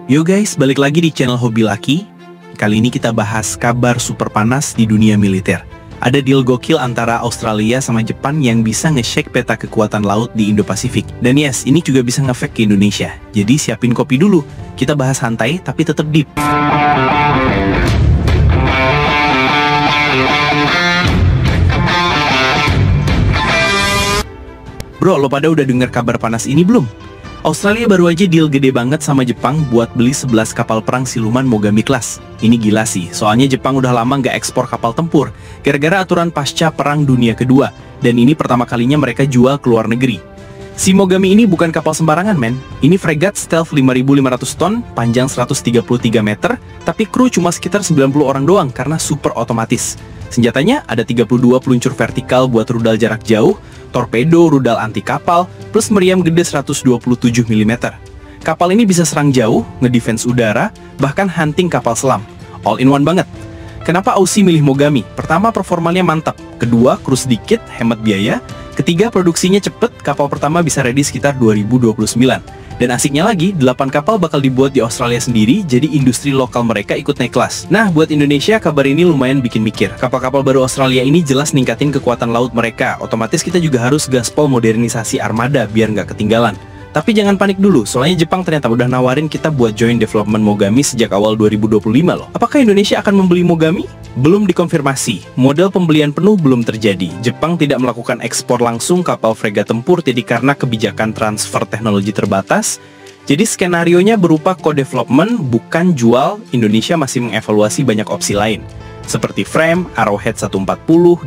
Yo guys, balik lagi di channel Hobi Laki. Kali ini kita bahas kabar super panas di dunia militer. Ada deal gokil antara Australia sama Jepang yang bisa nge-shake peta kekuatan laut di Indo-Pasifik. Dan yes, ini juga bisa ngefek ke Indonesia. Jadi siapin kopi dulu. Kita bahas santai tapi tetap deep. Bro, lo pada udah denger kabar panas ini belum? Australia baru aja deal gede banget sama Jepang buat beli 11 kapal perang siluman Mogami Class. Ini gila sih, soalnya Jepang udah lama nggak ekspor kapal tempur gara-gara aturan pasca Perang Dunia Kedua. Dan ini pertama kalinya mereka jual ke luar negeri. Si Mogami ini bukan kapal sembarangan men. Ini fregat stealth 5.500 ton, panjang 133 meter, tapi kru cuma sekitar 90 orang doang karena super otomatis. Senjatanya ada 32 peluncur vertikal buat rudal jarak jauh, torpedo, rudal anti kapal, plus meriam gede 127 mm. Kapal ini bisa serang jauh, ngedefense udara, bahkan hunting kapal selam. All in one banget. Kenapa Aussie milih Mogami? Pertama, performanya mantap. Kedua, kru sedikit, hemat biaya. Ketiga, produksinya cepet, kapal pertama bisa ready sekitar 2029. Dan asiknya lagi, 8 kapal bakal dibuat di Australia sendiri, jadi industri lokal mereka ikut naik kelas. Nah, buat Indonesia, kabar ini lumayan bikin mikir. Kapal-kapal baru Australia ini jelas ningkatin kekuatan laut mereka. Otomatis kita juga harus gaspol modernisasi armada biar nggak ketinggalan. Tapi jangan panik dulu, soalnya Jepang ternyata udah nawarin kita buat join development Mogami sejak awal 2025 loh. Apakah Indonesia akan membeli Mogami? Belum dikonfirmasi, model pembelian penuh belum terjadi. Jepang tidak melakukan ekspor langsung kapal fregat tempur jadi karena kebijakan transfer teknologi terbatas. Jadi skenarionya berupa co-development, bukan jual. Indonesia masih mengevaluasi banyak opsi lain, seperti frame, Arrowhead 140,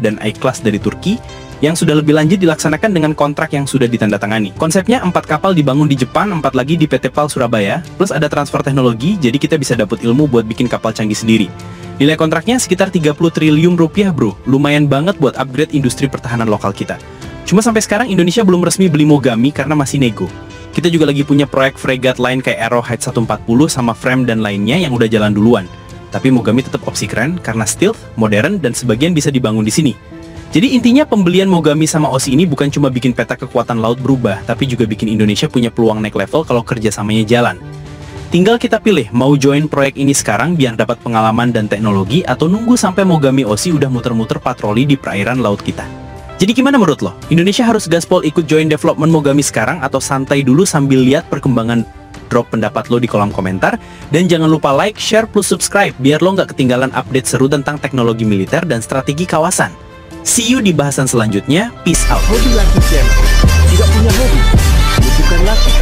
dan I-Class dari Turki, yang sudah lebih lanjut dilaksanakan dengan kontrak yang sudah ditandatangani. Konsepnya 4 kapal dibangun di Jepang, 4 lagi di PT PAL Surabaya, plus ada transfer teknologi, jadi kita bisa dapat ilmu buat bikin kapal canggih sendiri. Nilai kontraknya sekitar 30 triliun rupiah bro, lumayan banget buat upgrade industri pertahanan lokal kita. Cuma sampai sekarang Indonesia belum resmi beli Mogami karena masih nego. Kita juga lagi punya proyek fregat lain kayak Arrowhead 140 sama frame dan lainnya yang udah jalan duluan. Tapi Mogami tetap opsi keren karena stealth, modern, dan sebagian bisa dibangun di sini. Jadi intinya pembelian Mogami sama Aussie ini bukan cuma bikin peta kekuatan laut berubah, tapi juga bikin Indonesia punya peluang naik level kalau kerjasamanya jalan. Tinggal kita pilih mau join proyek ini sekarang biar dapat pengalaman dan teknologi, atau nunggu sampai Mogami Aussie udah muter-muter patroli di perairan laut kita. Jadi gimana menurut lo? Indonesia harus gaspol ikut join development Mogami sekarang atau santai dulu sambil lihat perkembangan? Drop pendapat lo di kolom komentar, dan jangan lupa like, share, plus subscribe biar lo nggak ketinggalan update seru tentang teknologi militer dan strategi kawasan. See you di bahasan selanjutnya. Peace out. Hobi Laki Channel. Tidak punya hobi, bukan laki.